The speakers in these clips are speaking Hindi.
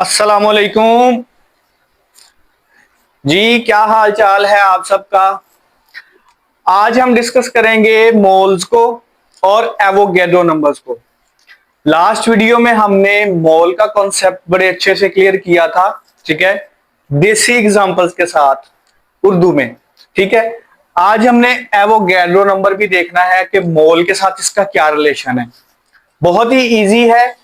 अस्सलामुअलैकुम जी, क्या हाल चाल है आप सबका। आज हम डिस्कस करेंगे मोल्स को और एवोगैड्रो नंबर्स को। लास्ट वीडियो में हमने मोल का कॉन्सेप्ट बड़े अच्छे से क्लियर किया था, ठीक है, देसी एग्जांपल्स के साथ उर्दू में। ठीक है, आज हमने एवोगैड्रो नंबर भी देखना है कि मोल के साथ इसका क्या रिलेशन है। बहुत ही इजी है।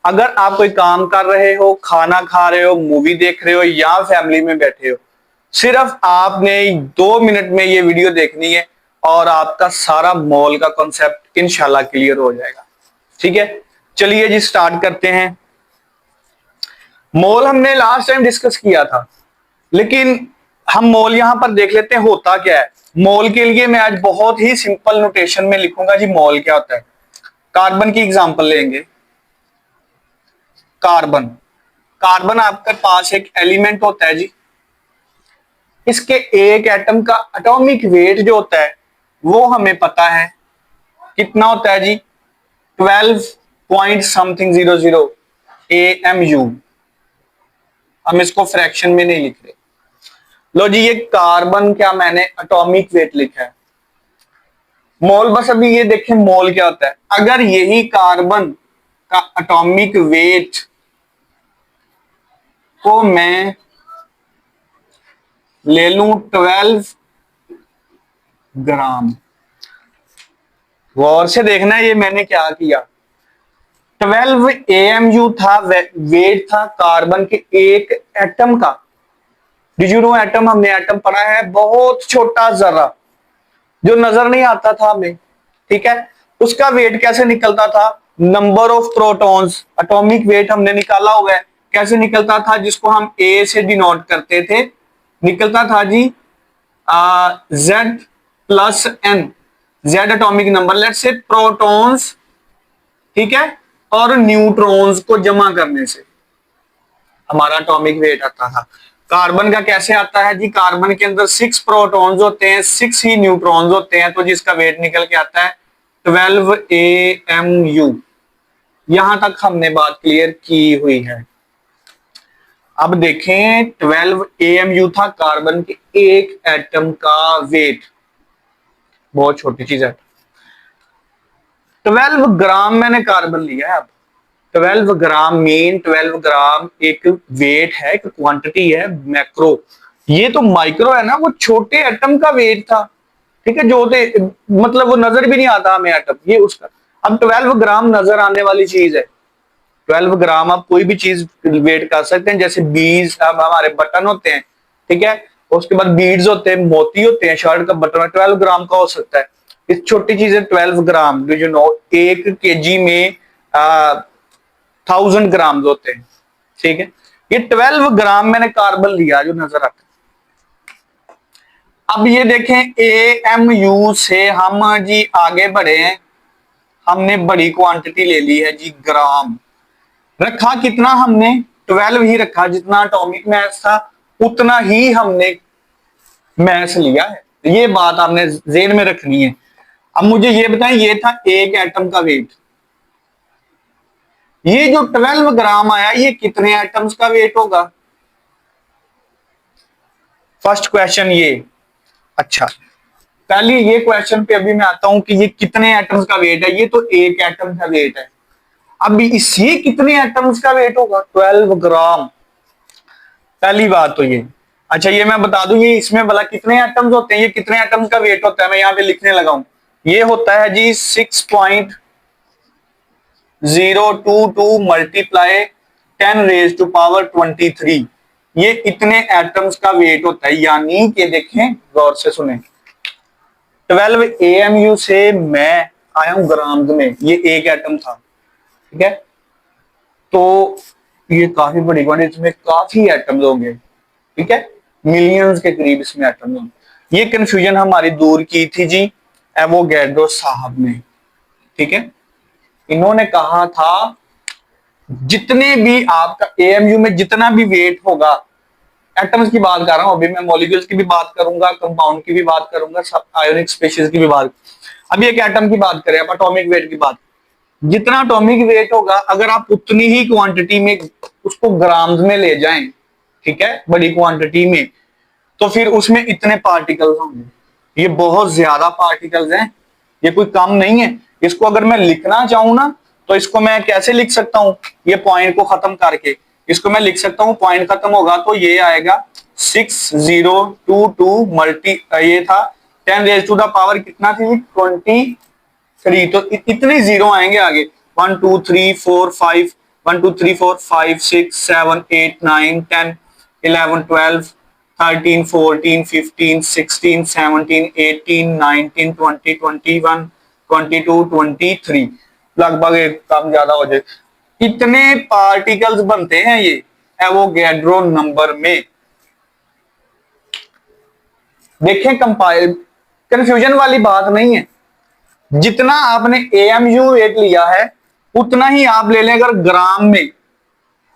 अगर आप कोई काम कर रहे हो, खाना खा रहे हो, मूवी देख रहे हो या फैमिली में बैठे हो, सिर्फ आपने 2 मिनट में ये वीडियो देखनी है और आपका सारा मॉल का कॉन्सेप्ट इंशाल्लाह क्लियर हो जाएगा। ठीक है, चलिए जी स्टार्ट करते हैं। मॉल हमने लास्ट टाइम डिस्कस किया था, लेकिन हम मॉल यहां पर देख लेते हैं होता क्या है। मॉल के लिए मैं आज बहुत ही सिंपल नोटेशन में लिखूंगा जी मॉल क्या होता है। कार्बन की एग्जांपल लेंगे। कार्बन कार्बन आपके पास एक एलिमेंट होता है जी। इसके एक एटम का एटॉमिक वेट जो होता है वो हमें पता है कितना होता है जी, 12 पॉइंट समथिंग 00 AMU। हम इसको फ्रैक्शन में नहीं लिख रहे। लो जी, ये कार्बन क्या मैंने एटॉमिक वेट लिखा है। मोल, बस अभी ये देखें मोल क्या होता है। अगर यही कार्बन का एटॉमिक वेट को मैं ले लूं 12 ग्राम, गौर से देखना है ये मैंने क्या किया। 12 AMU था, वेट था कार्बन के एक एटम का। डिड यू नो एटम, हमने एटम पढ़ा है, बहुत छोटा जरा जो नजर नहीं आता था हमें। ठीक है, उसका वेट कैसे निकलता था, number of protons, atomic weight हमने निकाला हुआ है। कैसे निकलता था, जिसको हम ए से डिनोट करते थे, निकलता था जी Z+N, Z atomic number, let's say protons, ठीक है, और न्यूट्रॉन्स को जमा करने से हमारा एटॉमिक वेट आता था। कार्बन का कैसे आता है जी, कार्बन के अंदर 6 प्रोटॉन्स होते हैं, 6 ही न्यूट्रॉन्स होते हैं, तो जिसका वेट निकल के आता है 12 AMU। यहां तक हमने बात क्लियर की हुई है। अब देखें, 12 AMU था कार्बन के एक एटम का वेट, बहुत छोटी चीज है। 12 ग्राम मैंने कार्बन लिया है। अब 12 ग्राम मीन 12 ग्राम एक वेट है, एक क्वांटिटी है मैक्रो। ये तो माइक्रो है ना, वो छोटे एटम का वेट था। ठीक है, जो होते मतलब वो नजर भी नहीं आता हमें एटम, ये उसका। अब 12 ग्राम नजर आने वाली चीज है। 12 ग्राम आप कोई भी चीज वेट कर सकते हैं, जैसे बीज, अब हमारे बटन होते हैं, ठीक है, उसके बाद बीड्स होते हैं, मोती होते हैं, शर्ट का बटन 12 ग्राम का हो सकता है। इस छोटी चीज है 12 ग्राम, यू नो 1 kg में 1000 ग्राम होते हैं। ठीक है, ये 12 ग्राम मैंने कार्बन लिया जो नजर आता है। अब ये देखें, AMU से हम जी आगे बढ़े हैं। हमने बड़ी क्वांटिटी ले ली है जी, ग्राम रखा कितना हमने, 12 ही रखा, जितना एटॉमिक मैस था उतना ही हमने मैस लिया है। ये बात आपने जेन में रखनी है। अब मुझे ये बताएं, ये था एक एटम का वेट, ये जो 12 ग्राम आया ये कितने एटम्स का वेट होगा। फर्स्ट क्वेश्चन ये। अच्छा, पहले ये क्वेश्चन पे अभी मैं आता हूं कि ये कितने एटम्स का वेट है। ये तो एक एटम का वेट है। अब इसी कितने एटम्स का वेट होगा, 12 ग्राम। पहली बात तो ये। अच्छा, ये मैं बता दूं, ये इसमें भला कितने एटम्स होते हैं, ये कितने एटम्स का वेट होता है, मैं यहाँ पे लिखने लगा हूं। ये होता है जी 6.022 मल्टीप्लाई 10⁻23। ये इतने एटम्स का वेट होता है। यानी कि देखें, गौर से सुने, 12 AMU से मैं आया हूं ग्राम्स में, ये एक एटम था। ठीक है, तो ये काफी बड़ी क्वांटिटी, इसमें काफी एटम्स होंगे। ठीक है, मिलियंस के करीब इसमें एटम होंगे। ये कंफ्यूजन हमारी दूर की थी जी एवोगैड्रो साहब ने। ठीक है, इन्होंने कहा था जितने भी आपका AMU में जितना भी वेट होगा, एटम्स की बात कर रहा हूं, अभी मैं मॉलिक्यूल्स की भी बात करूंगा, कंपाउंड की भी बात करूंगा, सब आयोनिक स्पीशीज की भी बात। अभी एक एटम की बात करें, आप एटॉमिक वेट की बात। जितना एटॉमिक वेट होगा, अगर आप उतनी ही क्वांटिटी में उसको ग्राम्स में ले जाएं, ठीक है, बड़ी क्वांटिटी में, तो फिर उसमें इतने पार्टिकल्स होंगे। ये बहुत ज्यादा पार्टिकल्स हैं, ये कोई कम नहीं है। इसको अगर मैं लिखना चाहूं ना, तो इसको मैं कैसे लिख सकता हूं, ये पॉइंट को खत्म करके इसको मैं लिख सकता हूं, पॉइंट खत्म होगा तो ये आएगा 6022 मल्टी, ये था 10 रेज टू द पावर कितना थी 23, तो इतने जीरो आएंगे आगे, 1 2 3 4 5, 1 2 3 4 5 6 7 8 9 10 11 12 13 14 15 16 17 18 19 20 21 22 23, लगभग एक कम ज्यादा हो जाए, इतने पार्टिकल्स बनते हैं ये एवोगैड्रो नंबर में। देखें, कंपाइल कंफ्यूजन वाली बात नहीं है, जितना आपने एएमयू वेट लिया है उतना ही आप ले लें अगर ग्राम में,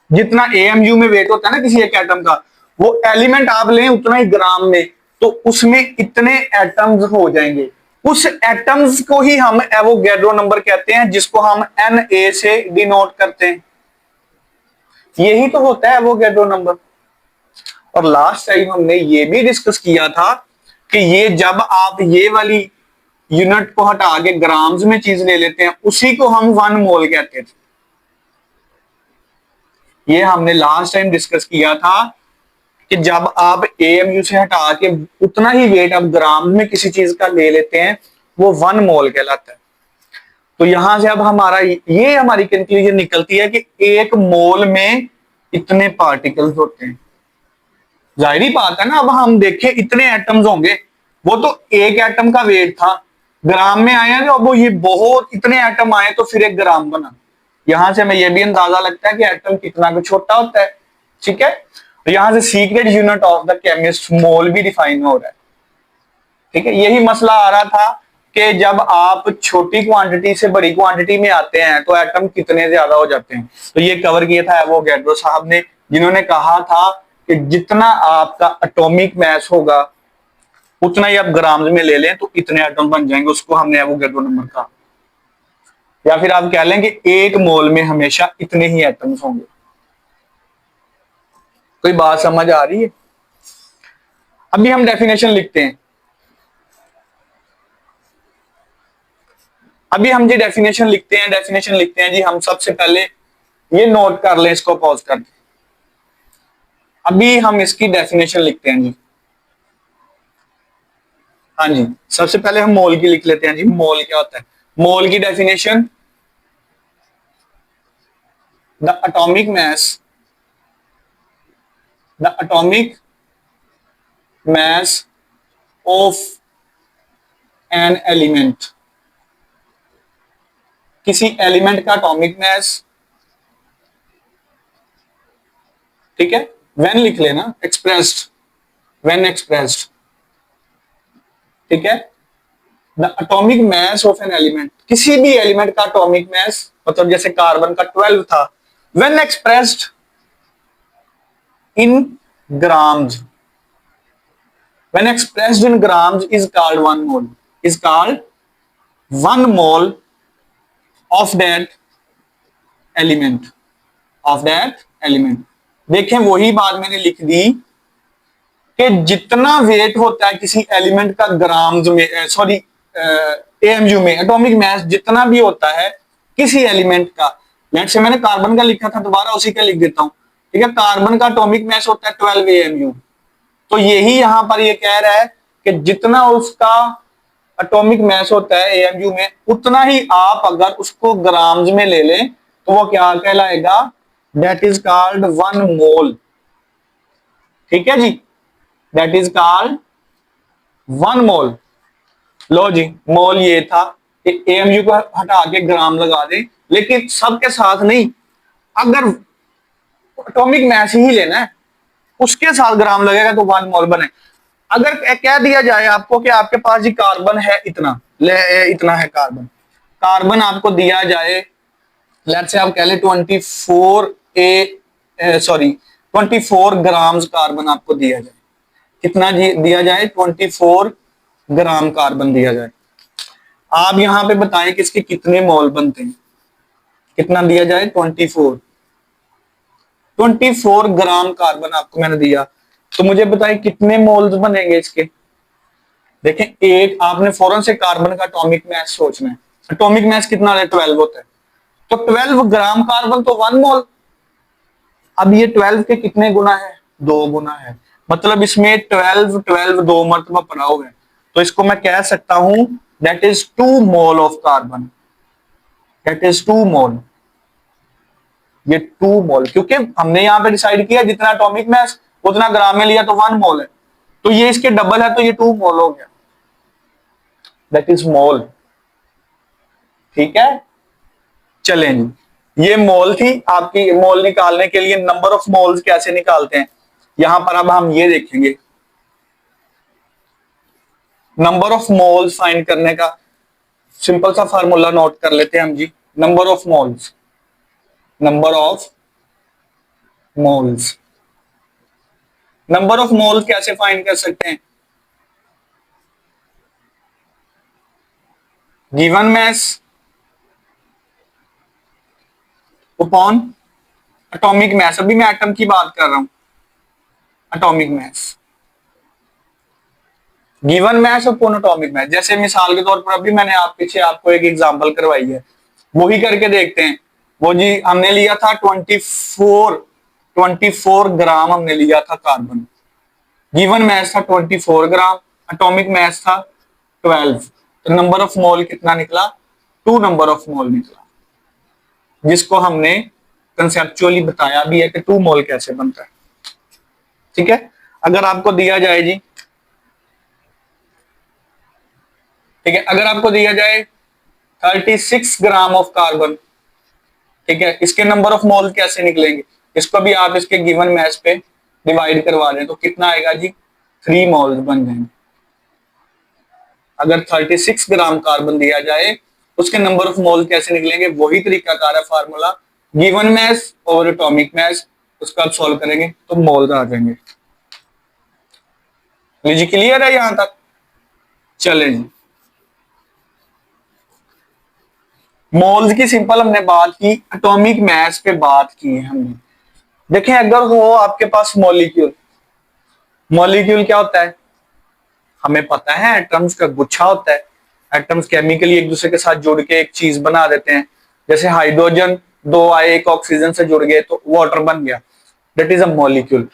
जितना एएमयू में वेट होता है ना किसी एक एटम का, वो एलिमेंट आप लें उतना ही ग्राम में, तो उसमें इतने एटम्स हो जाएंगे। उस एटम्स को ही हम एवोगैड्रो नंबर कहते हैं, जिसको हम Na से डिनोट करते हैं। यही तो होता है एवोगैड्रो नंबर। और लास्ट टाइम हमने ये भी डिस्कस किया था कि ये जब आप ये वाली यूनिट को हटा के ग्राम्स में चीज ले लेते हैं, उसी को हम 1 मोल कहते थे। ये हमने लास्ट टाइम डिस्कस किया था कि जब आप एएमयू से हटा के उतना ही वेट आप ग्राम में किसी चीज का ले लेते हैं, वो 1 मोल कहलाता है। तो यहां से अब हमारी कंक्लूजन निकलती है कि 1 मोल में इतने पार्टिकल्स होते हैं। जाहिर ही बात है ना, अब हम देखें इतने एटम्स होंगे, वो तो एक एटम का वेट था, ग्राम में आया तो अब वो ये बहुत इतने एटम आए तो फिर 1 ग्राम बना। यहां से हमें यह भी अंदाजा लगता है कि एटम कितना कुछ छोटा होता है, ठीक है। तो यहां से secret unit of the chemist mole भी डिफाइन हो रहा है, ठीक है। यही मसला आ रहा था कि जब आप छोटी क्वांटिटी से बड़ी क्वांटिटी में आते हैं तो एटम कितने ज्यादा हो जाते हैं। तो ये कवर किया था एवोगैड्रो साहब ने, जिन्होंने कहा था कि जितना आपका एटॉमिक मास होगा उतना ही आप ग्राम्स में ले लें तो इतने एटम बन जाएंगे, उसको हमने एवोगैड्रो नंबर कहा। या फिर आप कह लें कि 1 मोल में हमेशा इतने ही एटम्स होंगे। कोई बात समझ आ रही है? अभी हम डेफिनेशन लिखते हैं। डेफिनेशन लिखते हैं जी। हम सबसे पहले ये नोट कर लें, इसको पॉज कर दें। अभी हम इसकी डेफिनेशन लिखते हैं जी। हाँ जी, सबसे पहले हम मोल की लिख लेते हैं जी। मोल क्या होता है? मोल की definition, the atomic mass of an element, किसी एलिमेंट का एटॉमिक मास, ठीक है। व्हेन लिख लेना, व्हेन एक्सप्रेस्ड, ठीक है। The atomic mass of an element, किसी भी एलिमेंट का एटॉमिक मास, मतलब जैसे कार्बन का 12 था, when expressed in grams, when expressed in grams is called 1 mole, is called 1 mole of that element, देखें वही बात मैंने लिख दी कि जितना वेट होता है किसी एलिमेंट का ग्राम्स में, सॉरी एएमयू में, एटॉमिक मास जितना भी होता है किसी एलिमेंट का, लेट्स से मैंने कार्बन का लिखा था, दोबारा उसी का लिख देता हूं, ठीक है। कार्बन का एटॉमिक मास होता है 12 एएमयू, तो यही यहां पर ये कह रहा है कि जितना उसका एटॉमिक मास होता है एएमयू में, उतना ही आप अगर उसको ग्राम्स में ले लें तो वो क्या कहलाएगा? दैट इज कॉल्ड 1 मोल, ठीक है जी। दैट इज कॉल्ड 1 मोल। लो जी, मोल ये था कि एएमयू को हटा के ग्राम लगा दें, लेकिन सबके साथ नहीं, अगर एटॉमिक मास ही लेना है उसके साथ ग्राम लगेगा तो 1 मोल बने। अगर कह दिया जाए आपको कि आपके पास जी कार्बन है इतना, इतना है कार्बन आपको दिया जाए, लेट्स से आप कह ले 24 ग्राम्स कार्बन आपको दिया जाए, कितना दिया जाए? 24 ग्राम कार्बन दिया जाए। आप यहां पे बताएं कि इसके कितने मोल बनते हैं। कितना दिया जाए 24 ग्राम कार्बन आपको मैंने दिया, तो मुझे बताइए कितने मोल्स बनेंगे इसके। देखें, एक आपने फौरन से कार्बन का एटॉमिक मास सोचना है। एटॉमिक मास कितना है? 12 होता है, तो 12 ग्राम कार्बन तो 1 मोल। अब ये 12 के कितने गुना है? 2 गुना है। मतलब इसमें 12 2 मरतबा पड़ा हुआ है, तो इसको मैं कह सकता हूं that is 2 mole of carbon, that is 2 मोल। ये 2 मोल, क्योंकि हमने यहां पे डिसाइड किया जितना एटॉमिक मास उतना ग्राम में लिया, तो 1 मोल है, तो ये इसके डबल है, तो ये 2 मोल हो गया, दैट इज मोल। ठीक है, चलें जी, ये मोल थी। आपकी मोल निकालने के लिए नंबर ऑफ मोल्स कैसे निकालते हैं, यहां पर अब हम ये देखेंगे। नंबर ऑफ मोल्स फाइंड करने का सिंपल सा फार्मूला नोट कर लेते हैं हम जी। Number of moles, number of moles, number of moles कैसे फाइंड कर सकते हैं? Given mass upon atomic mass. अभी मैं एटम की बात कर रहा हूं, atomic mass, given mass upon atomic mass. जैसे मिसाल के तौर पर अभी मैंने आप पीछे आपको एक एग्जांपल करवाई है, वो ही करके देखते हैं। वो जी हमने लिया था 24 ग्राम हमने लिया था कार्बन, गिवन मास था 24 ग्राम, एटॉमिक मास था 12, तो नंबर ऑफ मोल कितना निकला? 2 नंबर ऑफ मोल निकला, जिसको हमने कंसेप्चुअली बताया भी है कि 2 मोल कैसे बनता है। ठीक है, अगर आपको दिया जाए जी, ठीक है, अगर आपको दिया जाए 36 ग्राम ऑफ कार्बन, ठीक है, इसके नंबर ऑफ मोल कैसे निकलेंगे? इसको भी आप इसके गिवन मास पे डिवाइड करवा दें तो कितना आएगा जी? 3 मोल्स बन जाएंगे। अगर 36 ग्राम कार्बन दिया जाए, उसके नंबर ऑफ मोल कैसे निकलेंगे? वही तरीकाकार है फार्मूला, गिवन मास और एटॉमिक मास, उसका आप सॉल्व करेंगे तो मोल्स आ जाएंगे। लीजिए, क्लियर है यहां तक? चलें जी, मोल्स की सिंपल हमने बात की, एटॉमिक मास पे बात की है हमने। देखें, अगर हो आपके पास मॉलिक्यूल, मॉलिक्यूल क्या होता है हमें पता है, एटम्स का गुच्छा होता है। एटम्स केमिकली एक दूसरे के साथ जुड़ के एक चीज बना देते हैं। जैसे हाइड्रोजन 2 आए, एक ऑक्सीजन से जुड़ गए तो वाटर बन गया, दैट इज अ मॉलिक्यूल।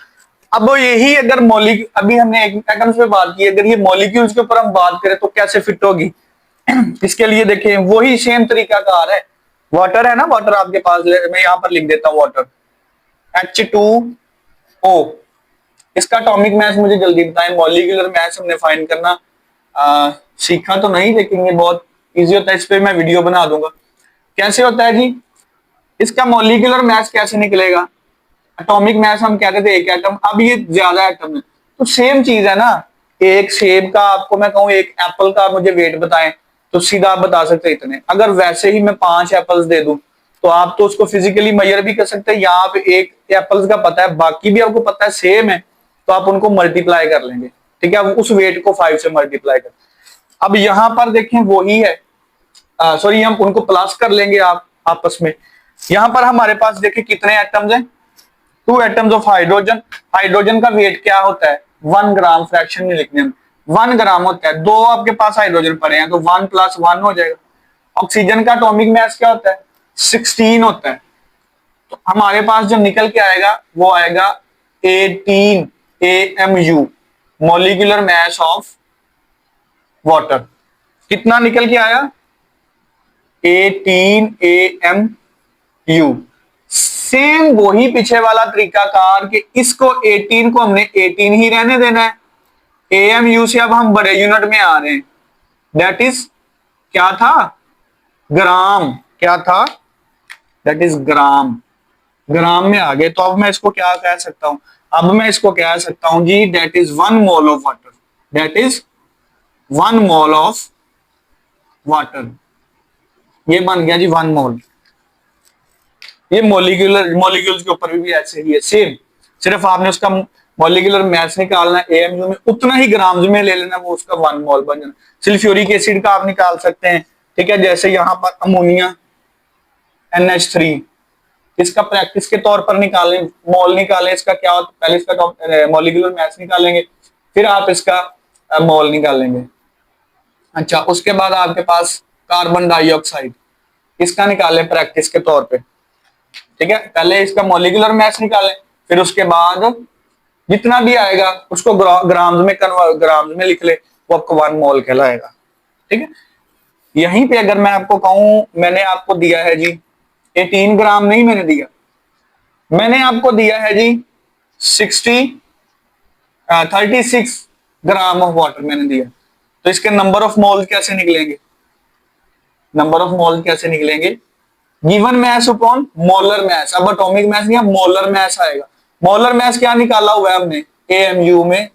अब वो यही अगर मॉलिक्यूल, अभी हमने एक एटम्स पे बात की, अगर ये मॉलिक्यूल्स के ऊपर हम बात करें तो कैसे फिट होगी? इसके लिए देखिए वही सेम तरीका कार है। वाटर है ना, वाटर आपके पास, मैं यहां पर लिख देता हूं वाटर, H2O। इसका एटॉमिक मास मुझे जल्दी बताएं, मॉलिक्यूलर मास हमने फाइंड करना सीखा तो नहीं, लेकिन ये बहुत इजी होता है, इस पे मैं वीडियो बना दूंगा। कैसे होता है जी? इसका मॉलिक्यूलर मास कैसे निकलेगा? एटॉमिक मास हम कहते थे एक एटम, अब ये ज्यादा एटम है, तो सेम चीज है ना। एक सेब का आपको मैं कहूं, एक एप्पल का मुझे वेट बताएं, तो सीधा आप बता सकते हैं इतने। अगर वैसे ही मैं 5 एप्पल्स दे दूं तो आप तो उसको फिजिकली मेजर भी कर सकते हैं। यहाँ पे एक एप्पल्स का पता है, बाकी भी आपको पता है सेम है, तो आप उनको मल्टीप्लाई कर लेंगे। ठीक है, उस वेट को 5 से मल्टीप्लाई कर। अब यहां पर देखें वही है, सॉरी, हम उनको प्लस कर लेंगे आप आपस में। यहां पर हमारे पास देखें कितने एटम्स हैं? 2 एटम्स ऑफ हाइड्रोजन। हाइड्रोजन का वेट क्या होता है? 1 ग्राम, फ्रैक्शन में लिखने में 1 ग्राम होता है। 2 आपके पास हाइड्रोजन पड़े हैं तो 1 + 1 हो जाएगा। ऑक्सीजन का एटॉमिक मास क्या होता है? 16 होता है। तो हमारे पास जो निकल के आएगा वो आएगा 18 AMU, molecular mass of water. कितना निकल के आया? 18 AMU। सेम वही पीछे वाला तरीका कार कि इसको 18 को हमने 18 ही रहने देना है। AMU से अब हम बड़े यूनिट में आ रहे हैं, दैट इज क्या था? ग्राम। क्या था? That is gram. ग्राम में आ गए, तो अब मैं इसको क्या कह सकता हूं? अब मैं इसको कह सकता हूं जी, that is 1 mole of water, that is 1 mole of water. ये बन गया जी 1 मोल। ये मॉलिक्यूल्स के ऊपर भी ऐसे ही है सेम, सिर्फ आपने उसका मॉलिक्यूलर मास निकालना है, AMU में उतना ही ग्राम्स में ले लेना, वो उसका 1 मोल बन जाना। सल्फ्यूरिक एसिड का आप निकाल सकते हैं। ठीक है, जैसे यहां पर अमोनिया NH3। इसका प्रैक्टिस के तौर पर निकालें, मोल निकालें इसका क्या होता है, पहले इसका मॉलिक्यूलर मास निकालेंगे, फिर आप इसका मोल निकालेंगे। अच्छा, उसके बाद आपके पास कार्बन डाइऑक्साइड, इसका निकालें प्रैक्टिस के तौर पे। ठीक है, पहले इसका मॉलिक्यूलर मास निकालें, फिर उसके बाद जितना भी आएगा उसको ग्राम्स में कन्वर्ट, ग्राम्स में लिख ले, वो आपको 1 मोल कहलाएगा। ठीक है, यहीं पे अगर मैं आपको कहूं मैंने आपको दिया है जी 18 ग्राम, नहीं मैंने दिया, मैंने आपको दिया है जी 36 ग्राम ऑफ वाटर मैंने दिया, तो इसके नंबर ऑफ मोल कैसे निकलेंगे, नंबर ऑफ मोल कैसे निकलेंगे, given mass upon molar mass. अब एटॉमिक मैस नहीं, मोलर मैस आएगा। मोलर मैस क्या निकाला हुआ है हमने, AMU में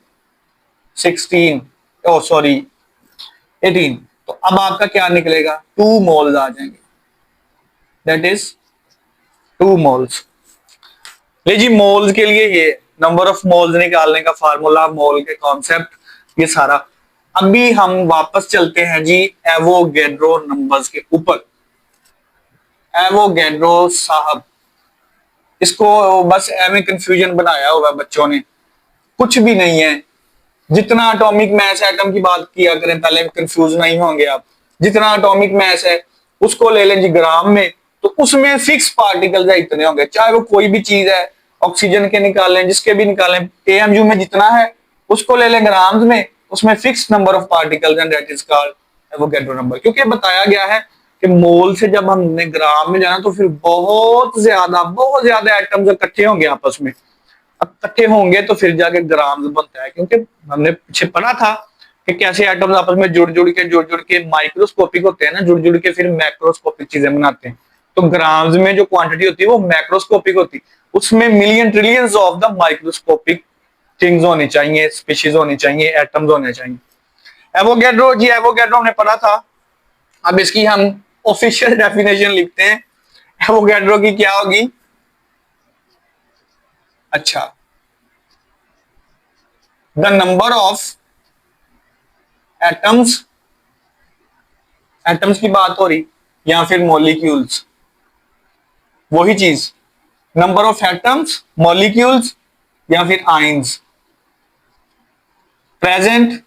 16, ओ सॉरी 18, तो अब आपका क्या निकलेगा, 2 मोल्स आ जाएंगे, दैट इज 2 मोल्स। ले जी, मोल्स के लिए ये नंबर ऑफ मोल्स निकालने का फार्मूला, मोल के कॉन्सेप्ट, ये सारा। अभी हम वापस चलते हैं जी एवोगैड्रो नंबर्स के ऊपर। एवोगैड्रो साहब, इसको बस एवं कंफ्यूजन बनाया हुआ बच्चों ने, कुछ भी नहीं है। जितना एटॉमिक मैस एटम की बात किया करें, पहले कंफ्यूज नहीं होंगे आप। जितना एटॉमिक मैस है उसको ले लें जी ग्राम में, तो उसमें फिक्स पार्टिकल्स इतने होंगे, चाहे वो कोई भी चीज है, ऑक्सीजन के निकालें, जिसके भी निकालें, AMU में जितना है उसको ले लें ग्राम्स में, उसमें fix number of particles and that is called Avogadro number. क्योंकि बताया गया है कि मोल से जब हमने ग्राम में जाना तो फिर बहुत ज्यादा एटम्स इकट्ठे होंगे आपस में, इकट्ठे होंगे तो फिर जाके ग्राम्स बनता है। क्योंकि हमने पीछे पढ़ा था कि कैसे एटम्स आपस में जुड़ जुड़ के माइक्रोस्कोपिक होते हैं ना, जुड़ जुड़ के फिर मैक्रोस्कोपिक चीजें बनाते हैं। तो ग्राम्स में जो क्वांटिटी होती है वो मैक्रोस्कोपिक होती है, उसमें million trillions of the microscopic things होनी चाहिए, स्पीशीज होनी चाहिए, एटम्स होने चाहिए। एवोगैड्रो जी, एवोगैड्रो हमने पढ़ा था। अब इसकी हम ऑफिशियल डेफिनेशन लिखते हैं, एवोगैड्रो की क्या होगी। अच्छा, the number of atoms, atoms की बात हो रही या फिर मॉलिक्यूल्स, वही चीज, नंबर ऑफ एटम्स, मॉलिक्यूल्स या फिर ions present,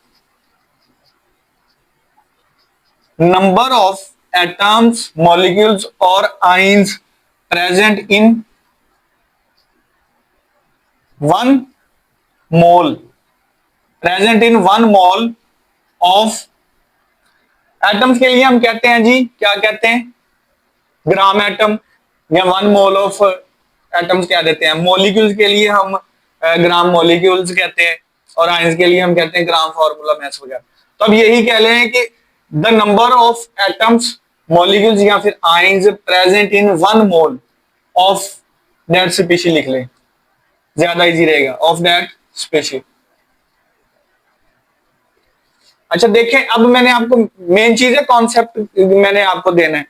number of atoms, molecules और ions present in 1 mole, present in 1 mole of, atoms के लिए हम कहते हैं जी, क्या कहते हैं, ग्राम एटम, या 1 मोल ऑफ एटम्स क्या देते हैं। मॉलिक्यूल्स के लिए हम ग्राम मॉलिक्यूल्स कहते हैं, और आयंस के लिए हम कहते हैं ग्राम फॉर्मूला मैस वगैरह। तो अब यही कह रहे हैं कि the number of atoms, molecules या फिर ions present in 1 mole of that species लिख लें, ज्यादा इजी रहेगा, ऑफ दैट स्पीशीज। अच्छा देखें, अब मैंने आपको मेन चीज है कॉन्सेप्ट, मैंने आपको देना है,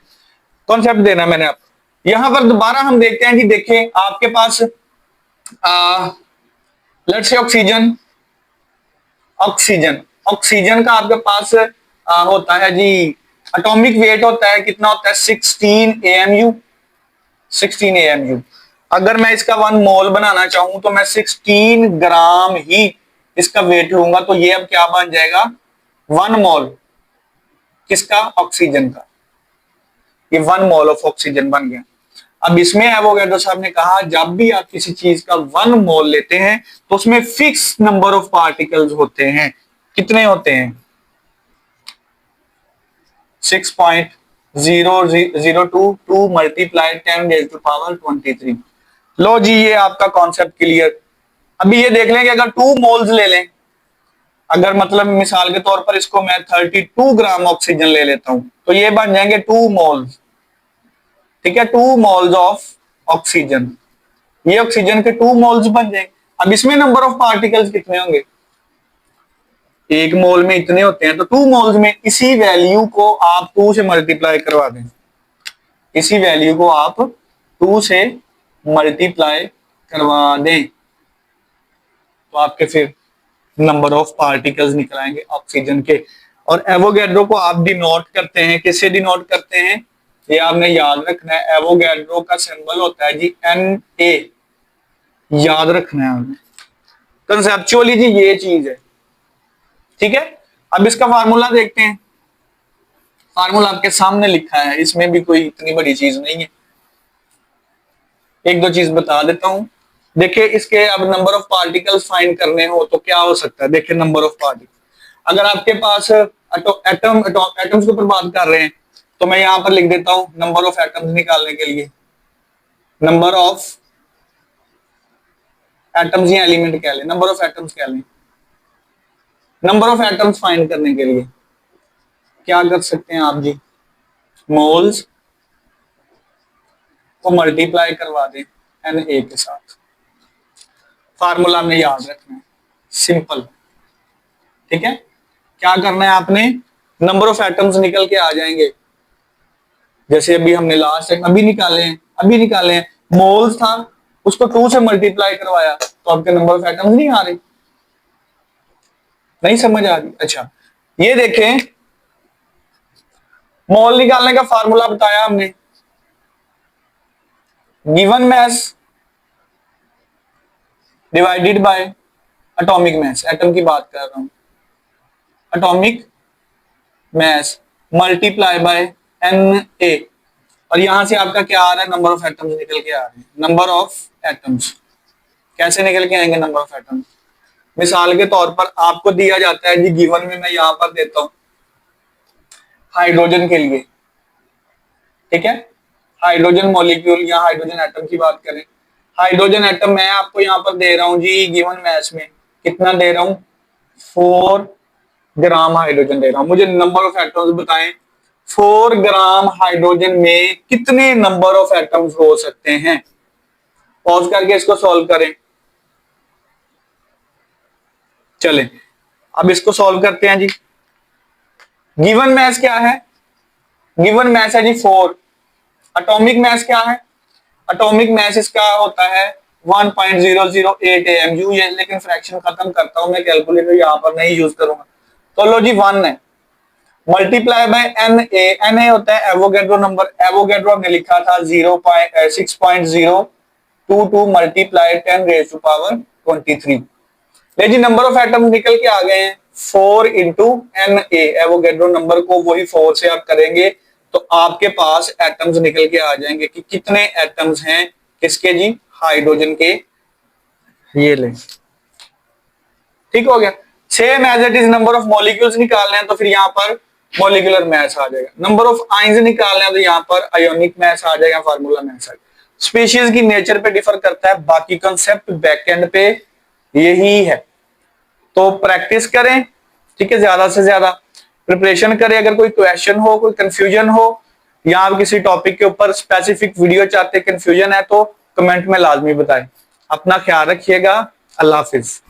कॉन्सेप्ट देना मैंने आपको। यहां पर दोबारा हम देखते हैं कि देखें आपके पास let's say oxygen, oxygen, oxygen का आपके पास होता है जी, एटॉमिक वेट होता है, कितना होता है 16 AMU, 16 AMU। अगर मैं इसका 1 मोल बनाना चाहूं तो मैं 16 ग्राम ही इसका वेट लूंगा, तो ये अब क्या बन जाएगा, 1 मोल किसका, ऑक्सीजन का, ये 1 मोल ऑफ ऑक्सीजन बन गया। अब इसमें एवोगैड्रो साहब ने कहा जब भी आप किसी चीज का 1 मोल लेते हैं तो उसमें फिक्स नंबर ऑफ पार्टिकल्स होते हैं। कितने होते हैं, 6.0022 मल्टीप्लाई 10⁻23। लो जी, ये आपका कॉन्सेप्ट क्लियर। अभी ये देख लें कि अगर 2 मोल्स ले लें, अगर मतलब मिसाल के तौर पर इसको मैं 32 ग्राम ऑक्सीजन ले लेता हूं तो ये बन जाएंगे 2 मोल्स। ठीक है, 2 मोल्स ऑफ ऑक्सीजन, ये ऑक्सीजन के 2 मोल्स बन जाएंगे। अब इसमें नंबर ऑफ पार्टिकल्स कितने होंगे, 1 मोल में इतने होते हैं, तो 2 मोल्स में इसी वैल्यू को आप 2 से मल्टीप्लाई करवा दें, इसी वैल्यू को आप 2 से मल्टीप्लाई करवा दें, तो आपके फिर नंबर ऑफ पार्टिकल्स निकल आएंगे ऑक्सीजन के। और एवोगैड्रो को आप डिनोट करते हैं, किससे डिनोट करते हैं, ये आपने याद रखना है। एवोगैड्रो का सिंबल होता है जी Na, याद रखना है आपने। कंसेप्चुअली जी ये चीज है, ठीक है। अब इसका फार्मूला देखते हैं। फार्मूला आपके सामने लिखा है, इसमें भी कोई इतनी बड़ी चीज नहीं है, एक दो चीज बता देता हूं। देखिए इसके अब नंबर ऑफ पार्टिकल्स फाइंड करने हो तो क्या हो सकता है। देखिए नंबर ऑफ पार्टिकल, अगर आपके पास एटम्स के ऊपर बात कर रहे हैं तो मैं यहां पर लिख देता हूं नंबर ऑफ एटम्स निकालने के लिए, नंबर ऑफ एटम्स या एलिमेंट कह लें, नंबर ऑफ एटम्स कह लें। नंबर ऑफ एटम्स फाइंड करने के लिए क्या कर सकते हैं आप जी, मोल्स को मल्टीप्लाई करवा दें Na के साथ। फार्मूला हमने याद रखना है, सिंपल, ठीक है। क्या करना है आपने, नंबर ऑफ एटम्स निकल के आ जाएंगे। जैसे अभी हमने लास्ट टाइम अभी निकाले हैं, मोल्स था, उसको 2 से मल्टीप्लाई करवाया तो आपके नंबर ऑफ एटम्स नहीं आ रहे, नहीं समझ आ रही। अच्छा ये देखें, मोल निकालने का फार्मूला बताया हमने, given mess divided by atomic mass, atom की बात कर रहा हूं, atomic mass multiply by Na, और यहां से आपका क्या आ रहा है, नंबर ऑफ एटम्स निकल के आ रहे हैं। नंबर ऑफ एटम्स कैसे निकल के आएंगे, नंबर ऑफ एटम्स मिसाल के तौर पर आपको दिया जाता है जी, गिवन में मैं यहां पर देता हूं हाइड्रोजन के लिए, ठीक है, हाइड्रोजन मॉलिक्यूल या हाइड्रोजन एटम की बात करें, हाइड्रोजन एटम मैं आपको यहां पर दे रहा हूं जी, गिवन मैस में कितना दे रहा हूं, 4 ग्राम हाइड्रोजन दे रहा हूं। मुझे नंबर ऑफ एटम्स बताएं, 4 ग्राम हाइड्रोजन में कितने नंबर ऑफ एटम्स हो सकते हैं। पॉज करके इसको सॉल्व करें, चलें अब इसको सॉल्व करते हैं जी। गिवन मैस क्या है, गिवन मैस है जी 4। एटॉमिक मैस क्या है, एटॉमिक मैस इसका होता है 1.008 AMU, ये लेकिन फ्रैक्शन खत्म करता हूं मैं, कैलकुलेटर यहां पर नहीं यूज करूंगा। तो लो जी 1 है, मल्टीप्लाई बाय Na होता है एवोगैड्रो नंबर, एवोगैड्रो हमने लिखा था 6.022 मल्टीप्लाई 10 रेज़ टू पावर 23। ले जी नंबर ऑफ एटम्स निकल के आ गए हैं 4 इंटू Na, एवोगैड्रो नंबर को वही 4 से आप करेंगे तो आपके पास एटम्स निकल के आ जाएंगे कि कितने एटम्स हैं किसके जी, हाइड्रोजन के। ये ले, ठीक हो गया। Same as it is number of molecules निकालने हैं तो फिर यहाँ पर मॉलिक्यूलर मैस आ जाएगा, नंबर ऑफ आयंस निकालने हैं तो यहाँ पर आयोनिक मैस आ जाएगा, फार्मूला मैस आ जाएगा। स्पीशीज की नेचर पे डिफर करता है, बाकी कंसेप्ट बैकएंड पे यही है। तो प्रैक्टिस करें, ठीक है, ज्यादा से ज्यादा प्रिपरेशन करें। अगर कोई क्वेश्चन हो, कोई कंफ्यूजन हो या आप किसी टॉपिक के ऊपर स्पेसिफिक वीडियो चाहते हैं, कंफ्यूजन है तो कमेंट में लाजमी बताएं। अपना ख्याल रखिएगा, अल्लाह हाफिज।